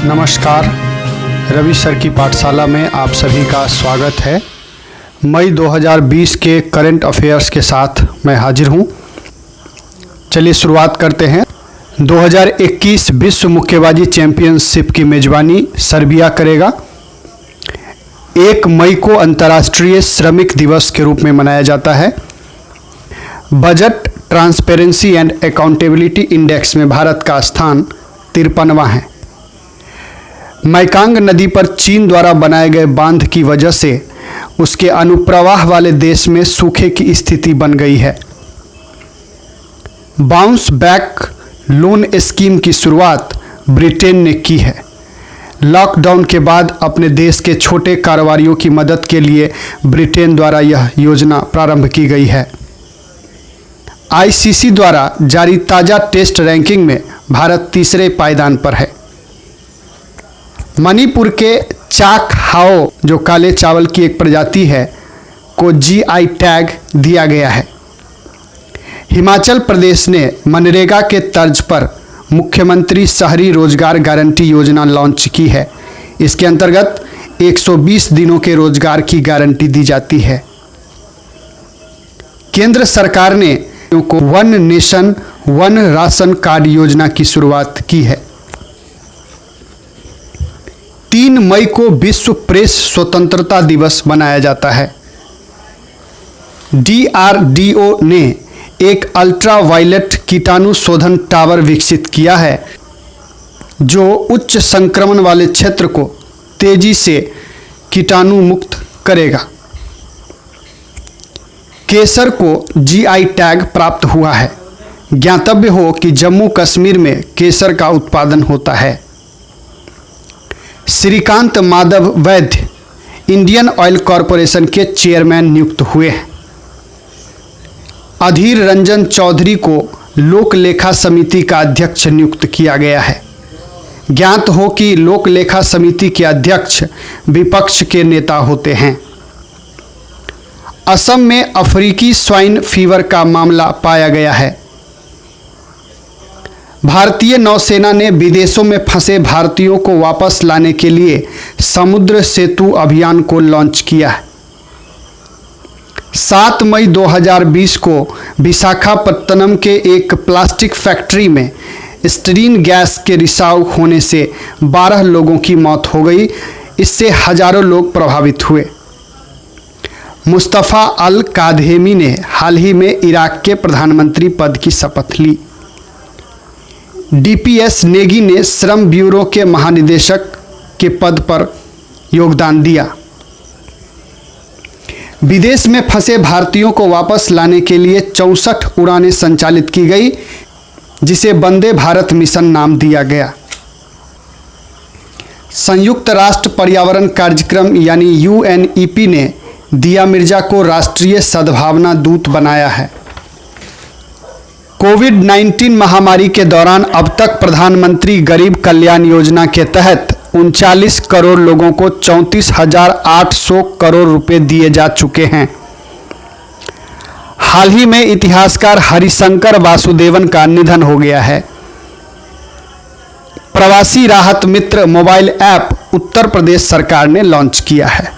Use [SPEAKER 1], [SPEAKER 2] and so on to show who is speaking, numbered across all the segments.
[SPEAKER 1] नमस्कार, रवि सर की पाठशाला में आप सभी का स्वागत है। मई 2020 के करंट अफेयर्स के साथ मैं हाजिर हूँ। चलिए शुरुआत करते हैं। 2021 विश्व मुक्केबाजी चैंपियनशिप की मेजबानी सर्बिया करेगा। 1 मई को अंतर्राष्ट्रीय श्रमिक दिवस के रूप में मनाया जाता है। Budget transparency and accountability index में भारत का स्थान 53वां है। मैकांग नदी पर चीन द्वारा बनाए गए बांध की वजह से उसके अनुप्रवाह वाले देश में सूखे की स्थिति बन गई है। बाउंस बैक लोन स्कीम की शुरुआत ब्रिटेन ने की है। लॉकडाउन के बाद अपने देश के छोटे कारोबारियों की मदद के लिए ब्रिटेन द्वारा यह योजना प्रारंभ की गई है। आईसीसी द्वारा जारी ताज़ा टेस्ट रैंकिंग में भारत तीसरे पायदान पर है। मणिपुर के चाक हाओ, जो काले चावल की एक प्रजाति है, को जीआई टैग दिया गया है। हिमाचल प्रदेश ने मनरेगा के तर्ज पर मुख्यमंत्री शहरी रोजगार गारंटी योजना लॉन्च की है। इसके अंतर्गत 120 दिनों के रोजगार की गारंटी दी जाती है। केंद्र सरकार ने को one nation one ration card योजना की शुरुआत की है। 3 मई को विश्व प्रेस स्वतंत्रता दिवस मनाया जाता है। DRDO ने एक अल्ट्रा वायलेट कीटाणु शोधन टावर विकसित किया है जो उच्च संक्रमण वाले क्षेत्र को तेजी से कीटाणु मुक्त करेगा। केसर को जीआई टैग प्राप्त हुआ है। ज्ञातव्य हो कि जम्मू कश्मीर में केसर का उत्पादन होता है। श्रीकांत माधव वैद्य इंडियन ऑयल कॉरपोरेशन के चेयरमैन नियुक्त हुए हैं। अधीर रंजन चौधरी को लोक लेखा समिति का अध्यक्ष नियुक्त किया गया है। ज्ञात हो कि लोक लेखा समिति के अध्यक्ष विपक्ष के नेता होते हैं। असम में अफ्रीकी स्वाइन फीवर का मामला पाया गया है। भारतीय नौसेना ने विदेशों में फंसे भारतीयों को वापस लाने के लिए समुद्र सेतु अभियान को लॉन्च किया है। 7 मई 2020 को विशाखापत्तनम के एक प्लास्टिक फैक्ट्री में स्टीरीन गैस के रिसाव होने से 12 लोगों की मौत हो गई। इससे हजारों लोग प्रभावित हुए। मुस्तफ़ा अल कादेमी ने हाल ही में इराक के प्रधानमंत्री पद की शपथ ली। डीपीएस नेगी ने श्रम ब्यूरो के महानिदेशक के पद पर योगदान दिया। विदेश में फंसे भारतीयों को वापस लाने के लिए 64 उड़ानें संचालित की गई, जिसे वंदे भारत मिशन नाम दिया गया। संयुक्त राष्ट्र पर्यावरण कार्यक्रम यानी UNEP ने दिया मिर्जा को राष्ट्रीय सद्भावना दूत बनाया है। कोविड-19 महामारी के दौरान अब तक प्रधानमंत्री गरीब कल्याण योजना के तहत 39 करोड़ लोगों को 34,800 करोड़ रुपए दिए जा चुके हैं। हाल ही में इतिहासकार हरिशंकर वासुदेवन का निधन हो गया है। प्रवासी राहत मित्र मोबाइल ऐप उत्तर प्रदेश सरकार ने लॉन्च किया है।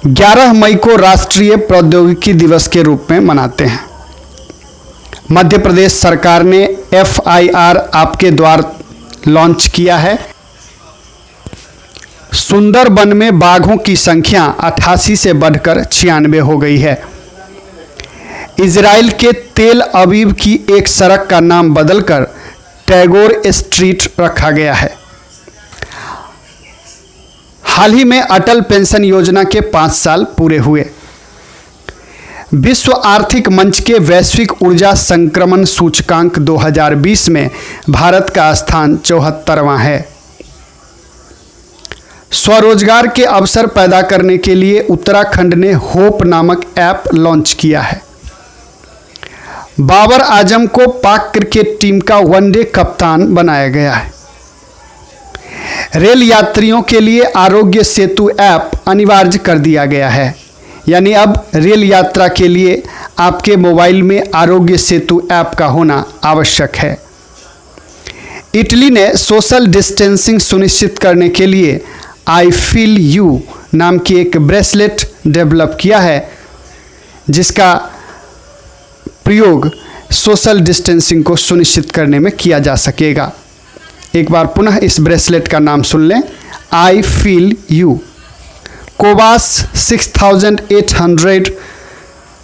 [SPEAKER 1] 11 मई को राष्ट्रीय प्रौद्योगिकी दिवस के रूप में मनाते हैं। मध्य प्रदेश सरकार ने FIR आपके द्वार लॉन्च किया है। सुंदरबन में बाघों की संख्या 88 से बढ़कर 96 हो गई है। इजराइल के तेल अवीव की एक सड़क का नाम बदलकर टैगोर स्ट्रीट रखा गया है। हाल ही में अटल पेंशन योजना के 5 साल पूरे हुए। विश्व आर्थिक मंच के वैश्विक ऊर्जा संक्रमण सूचकांक 2020 में भारत का स्थान 74वां है। स्वरोजगार के अवसर पैदा करने के लिए उत्तराखंड ने होप नामक ऐप लॉन्च किया है। बाबर आजम को पाक क्रिकेट टीम का वनडे कप्तान बनाया गया है। रेल यात्रियों के लिए आरोग्य सेतु ऐप अनिवार्य कर दिया गया है। यानी अब रेल यात्रा के लिए आपके मोबाइल में आरोग्य सेतु ऐप का होना आवश्यक है। इटली ने सोशल डिस्टेंसिंग सुनिश्चित करने के लिए आई फील यू नाम की एक ब्रेसलेट डेवलप किया है, जिसका प्रयोग सोशल डिस्टेंसिंग को सुनिश्चित करने में किया जा सकेगा। एक बार पुनः इस ब्रेसलेट का नाम सुन लें, आई फील यू। कोवास 6800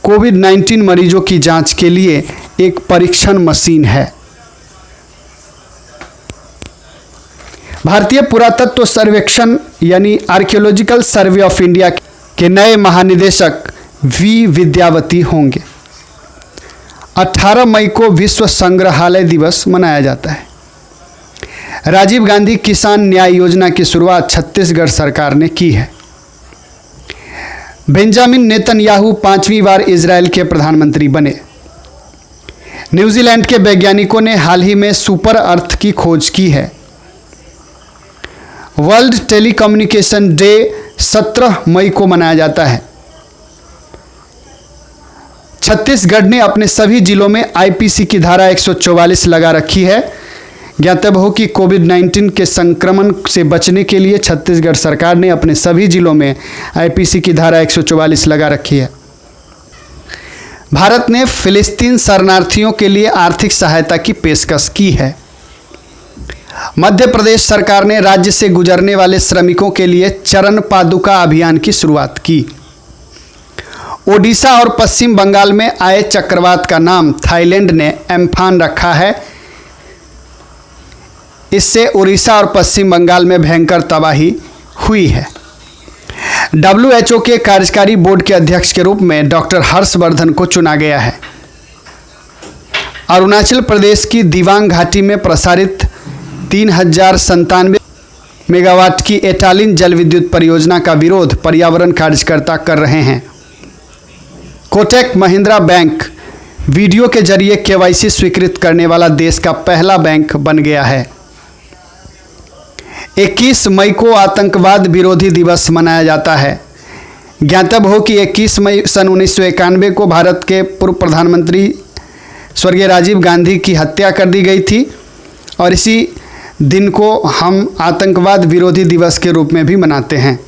[SPEAKER 1] कोविड-19 मरीजों की जांच के लिए एक परीक्षण मशीन है। भारतीय पुरातत्व सर्वेक्षण यानी आर्कियोलॉजिकल सर्वे ऑफ इंडिया के नए महानिदेशक वी विद्यावती होंगे। 18 मई को विश्व संग्रहालय दिवस मनाया जाता है। राजीव गांधी किसान न्याय योजना की शुरुआत छत्तीसगढ़ सरकार ने की है। बेंजामिन नेतन्याहू 5वीं बार इजराइल के प्रधानमंत्री बने। न्यूजीलैंड के वैज्ञानिकों ने हाल ही में सुपर अर्थ की खोज की है। वर्ल्ड टेलीकम्युनिकेशन डे 17 मई को मनाया जाता है। छत्तीसगढ़ ने अपने सभी जिलों में आईपीसी की धारा 144 लगा रखी है। ज्ञातव्य हो कि कोविड-19 के संक्रमण से बचने के लिए छत्तीसगढ़ सरकार ने अपने सभी जिलों में आईपीसी की धारा 144 लगा रखी है। भारत ने फिलिस्तीन शरणार्थियों के लिए आर्थिक सहायता की पेशकश की है। मध्य प्रदेश सरकार ने राज्य से गुजरने वाले श्रमिकों के लिए चरण पादुका अभियान की शुरुआत की। ओडिशा और पश्चिम बंगाल में आए चक्रवात का नाम थाईलैंड ने एम्फान रखा है। इससे उड़ीसा और पश्चिम बंगाल में भयंकर तबाही हुई है। WHO के कार्यकारी बोर्ड के अध्यक्ष के रूप में डॉक्टर हर्षवर्धन को चुना गया है। अरुणाचल प्रदेश की दिबांग घाटी में प्रसारित 3097 मेगावाट की एटालिन जल विद्युत परियोजना का विरोध पर्यावरण कार्यकर्ता कर रहे हैं। कोटक महिंद्रा बैंक वीडियो के जरिए KYC स्वीकृत करने वाला देश का पहला बैंक बन गया है। 21 मई को आतंकवाद विरोधी दिवस मनाया जाता है। ज्ञातव्य हो कि 21 मई सन 1991 को भारत के पूर्व प्रधानमंत्री स्वर्गीय राजीव गांधी की हत्या कर दी गई थी और इसी दिन को हम आतंकवाद विरोधी दिवस के रूप में भी मनाते हैं।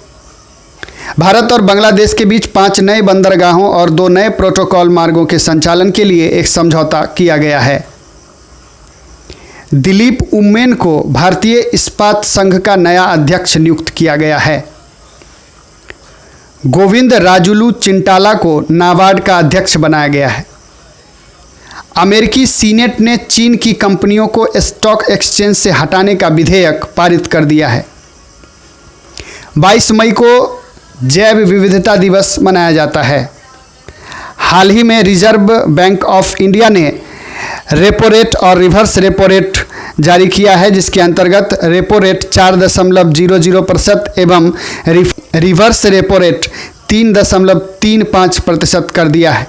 [SPEAKER 1] भारत और बांग्लादेश के बीच 5 नए बंदरगाहों और 2 नए प्रोटोकॉल मार्गों के संचालन के लिए एक समझौता किया गया है। दिलीप उम्मेन को भारतीय इस्पात संघ का नया अध्यक्ष नियुक्त किया गया है। गोविंद राजुलू चिंटाला को नाबार्ड का अध्यक्ष बनाया गया है। अमेरिकी सीनेट ने चीन की कंपनियों को स्टॉक एक्सचेंज से हटाने का विधेयक पारित कर दिया है। 22 मई को जैव विविधता दिवस मनाया जाता है। हाल ही में रिजर्व बैंक ऑफ इंडिया ने रेपो रेट और रिवर्स रेपो रेट जारी किया है, जिसके अंतर्गत रेपो रेट 4.00% एवं रिवर्स रेपो रेट 3.35% कर दिया है।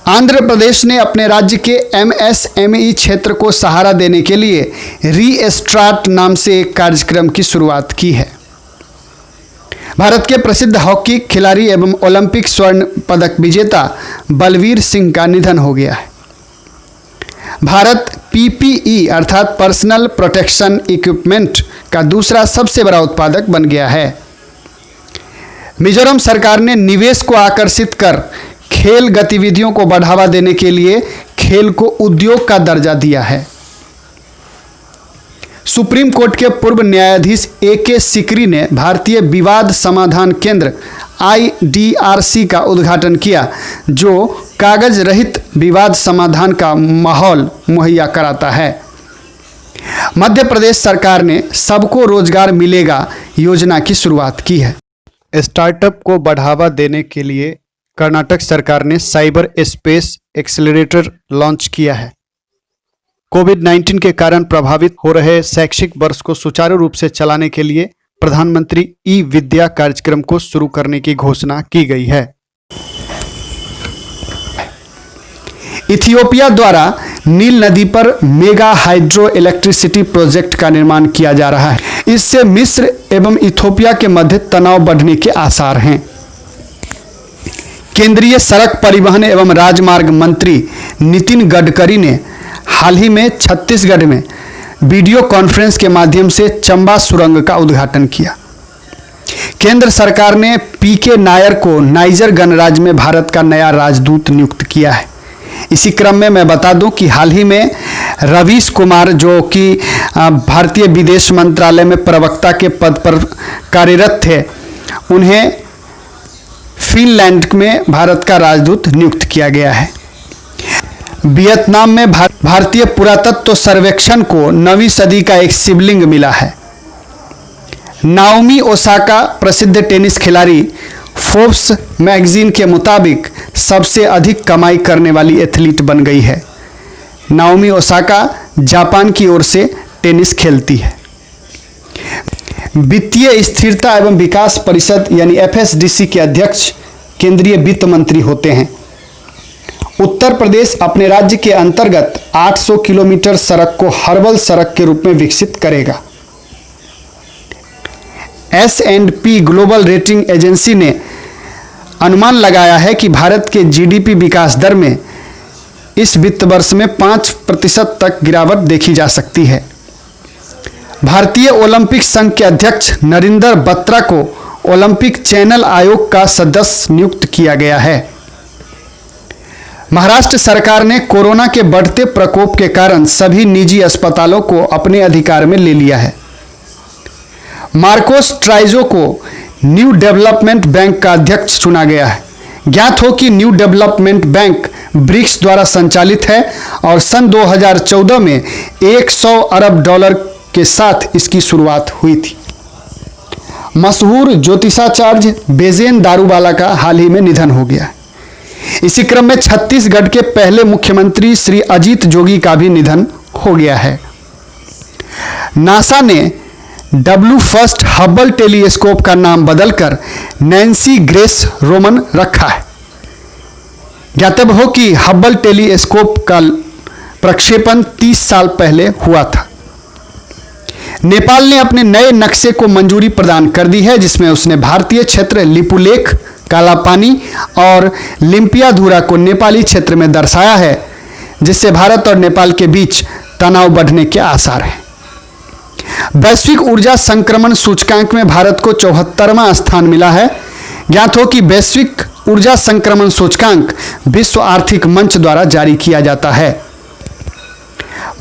[SPEAKER 1] आंध्र प्रदेश ने अपने राज्य के MSME क्षेत्र को सहारा देने के लिए रीस्टार्ट नाम से एक कार्यक्रम की शुरुआत की है। भारत के प्रसिद्ध हॉकी खिलाड़ी एवं ओलंपिक स्वर्ण पदक विजेता बलवीर सिंह का निधन हो गया है। भारत PPE अर्थात पर्सनल प्रोटेक्शन इक्विपमेंट का दूसरा सबसे बड़ा उत्पादक बन गया है। मिजोरम सरकार ने निवेश को आकर्षित कर खेल गतिविधियों को बढ़ावा देने के लिए खेल को उद्योग का दर्जा दिया है। सुप्रीम कोर्ट के पूर्व न्यायाधीश AK सिकरी ने भारतीय विवाद समाधान केंद्र IDRC का उद्घाटन किया, जो कागज रहित विवाद समाधान का माहौल मुहैया कराता है। मध्य प्रदेश सरकार ने सबको रोजगार मिलेगा योजना की शुरुआत की है। स्टार्टअप को बढ़ावा देने के लिए कर्नाटक सरकार ने साइबर स्पेस एक्सेलरेटर लॉन्च किया है। कोविड-19 के कारण प्रभावित हो रहे शैक्षिक वर्ष को सुचारू रूप से चलाने के लिए प्रधानमंत्री ई-विद्या कार्यक्रम को शुरू करने की घोषणा की गई है। इथियोपिया द्वारा नील नदी पर मेगा हाइड्रो इलेक्ट्रिसिटी प्रोजेक्ट का निर्माण किया जा रहा है। इससे मिस्र एवं इथियोपिया के मध्य तनाव बढ़ने के आसार हैं। केंद्रीय सड़क परिवहन एवं राजमार्ग मंत्री नितिन गडकरी ने हाल ही में छत्तीसगढ़ में वीडियो कॉन्फ्रेंस के माध्यम से चंबा सुरंग का उद्घाटन किया। केंद्र सरकार ने पीके नायर को नाइजर गणराज्य में भारत का नया राजदूत नियुक्त किया है। इसी क्रम में मैं बता दूं कि हाल ही में रवीश कुमार, जो कि भारतीय विदेश मंत्रालय में प्रवक्ता के पद पर कार्यरत थे, उन्हें फिनलैंड में भारत का राजदूत नियुक्त किया गया है। वियतनाम में भारतीय पुरातत्व सर्वेक्षण को 9वीं सदी का एक शिवलिंग मिला है। नाओमी ओसाका प्रसिद्ध टेनिस खिलाड़ी फोर्ब्स मैगजीन के मुताबिक सबसे अधिक कमाई करने वाली एथलीट बन गई है। नाओमी ओसाका जापान की ओर से टेनिस खेलती है। वित्तीय स्थिरता एवं विकास परिषद यानी एफएसडीसी के अध्यक्ष केंद्रीय वित्त मंत्री होते हैं। उत्तर प्रदेश अपने राज्य के अंतर्गत 800 किलोमीटर सड़क को हर्बल सड़क के रूप में विकसित करेगा। S&P ग्लोबल रेटिंग एजेंसी ने अनुमान लगाया है कि भारत के जीडीपी विकास दर में इस वित्त वर्ष में 5% तक गिरावट देखी जा सकती है। भारतीय ओलंपिक संघ के अध्यक्ष नरेंद्र बत्रा को ओलंपिक चैनल आयोग का सदस्य नियुक्त किया गया है। महाराष्ट्र सरकार ने कोरोना के बढ़ते प्रकोप के कारण सभी निजी अस्पतालों को अपने अधिकार में ले लिया है। मार्कोस ट्राइजो को न्यू डेवलपमेंट बैंक का अध्यक्ष चुना गया है। ज्ञात हो कि न्यू डेवलपमेंट बैंक ब्रिक्स द्वारा संचालित है और सन 2014 में 100 अरब डॉलर के साथ इसकी शुरुआत हुई थी। मशहूर ज्योतिषाचार्य बेजेन दारूवाला का हाल ही में निधन हो गया। इसी क्रम में छत्तीसगढ़ के पहले मुख्यमंत्री श्री अजीत जोगी का भी निधन हो गया है। नासा ने डब्ल्यू फर्स्ट हबल टेलीस्कोप का नाम बदलकर नैन्सी ग्रेस रोमन रखा है। ज्ञातव्य हो कि हबल टेलीस्कोप का प्रक्षेपण 30 साल पहले हुआ था। नेपाल ने अपने नए नक्शे को मंजूरी प्रदान कर दी है, जिसमें उसने भारतीय क्षेत्र लिपुलेख, कालापानी और लिम्पियाधुरा को नेपाली क्षेत्र में दर्शाया है, जिससे भारत और नेपाल के बीच तनाव बढ़ने के आसार हैं। वैश्विक ऊर्जा संक्रमण सूचकांक में भारत को 74वां स्थान मिला है। ज्ञात हो कि वैश्विक ऊर्जा संक्रमण सूचकांक विश्व आर्थिक मंच द्वारा जारी किया जाता है।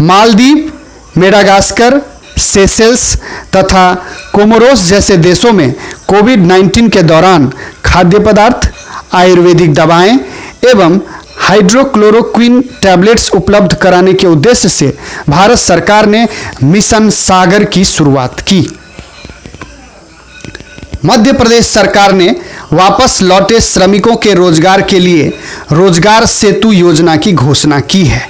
[SPEAKER 1] मालदीव, मेडागास्कर, सेशेल्स तथा कोमोरोस जैसे देशों में कोविड-19 के दौरान खाद्य पदार्थ, आयुर्वेदिक दवाएं एवं हाइड्रोक्लोरोक्विन टैबलेट्स उपलब्ध कराने के उद्देश्य से भारत सरकार ने मिशन सागर की शुरुआत की। मध्य प्रदेश सरकार ने वापस लौटे श्रमिकों के रोजगार के लिए रोजगार सेतु योजना की घोषणा की है।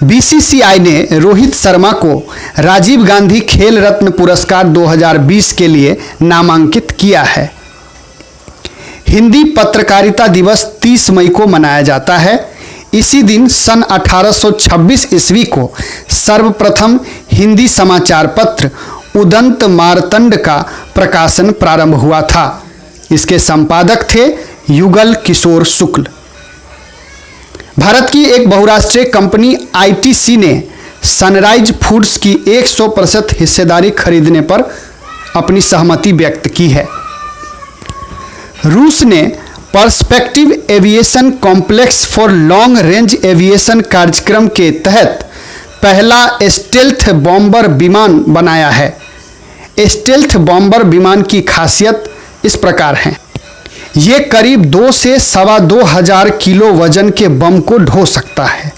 [SPEAKER 1] बीसीसीआई ने रोहित शर्मा को राजीव गांधी खेल रत्न पुरस्कार 2020 के लिए नामांकित किया है। हिंदी पत्रकारिता दिवस 30 मई को मनाया जाता है। इसी दिन सन 1826 ईस्वी को सर्वप्रथम हिंदी समाचार पत्र उदंत मार्तंड का प्रकाशन प्रारंभ हुआ था। इसके संपादक थे युगल किशोर शुक्ल। भारत की एक बहुराष्ट्रीय कंपनी आईटीसी ने सनराइज फूड्स की 100% हिस्सेदारी खरीदने पर अपनी सहमति व्यक्त की है। रूस ने perspective aviation complex for long range aviation कार्यक्रम के तहत पहला स्टेल्थ बॉम्बर विमान बनाया है। स्टेल्थ बॉम्बर विमान की खासियत इस प्रकार है। ये करीब 2 से 2,2500 किलो वजन के बम को ढो सकता है,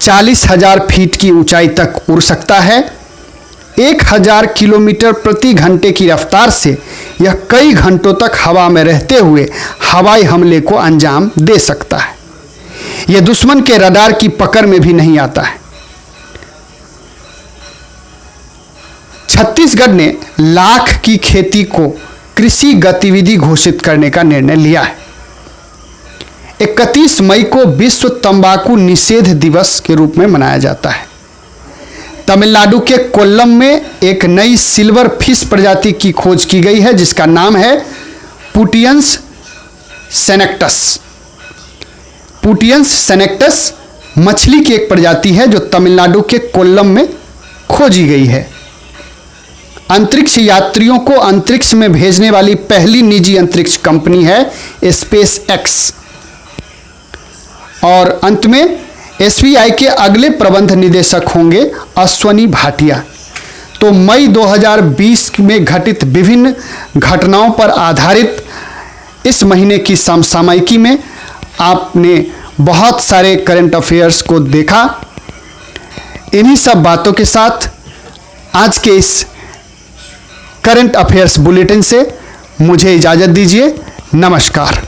[SPEAKER 1] 40,000 फीट की ऊंचाई तक उड़ सकता है, 1000 किलोमीटर प्रति घंटे की रफ्तार से यह कई घंटों तक हवा में रहते हुए हवाई हमले को अंजाम दे सकता है। यह दुश्मन के रडार की पकड़ में भी नहीं आता है। छत्तीसगढ़ ने लाख की खेती को कृषि गतिविधि घोषित करने का निर्णय लिया है। 31 मई को विश्व तंबाकू निषेध दिवस के रूप में मनाया जाता है। तमिलनाडु के कोल्लम में एक नई सिल्वर फिश प्रजाति की खोज की गई है, जिसका नाम है पुटियंस सेनेक्टस। पुटियंस सेनेक्टस मछली की एक प्रजाति है जो तमिलनाडु के कोल्लम में खोजी गई है। अंतरिक्ष यात्रियों को अंतरिक्ष में भेजने वाली पहली निजी अंतरिक्ष कंपनी है स्पेस एक्स। और अंत में एसबीआई के अगले प्रबंध निदेशक होंगे अश्वनी भाटिया। तो मई 2020 में घटित विभिन्न घटनाओं पर आधारित इस महीने की समसामयिकी में आपने बहुत सारे करंट अफेयर्स को देखा। इन्हीं सब बातों के साथ आज के इस करंट अफेयर्स बुलेटिन से मुझे इजाज़त दीजिए। नमस्कार।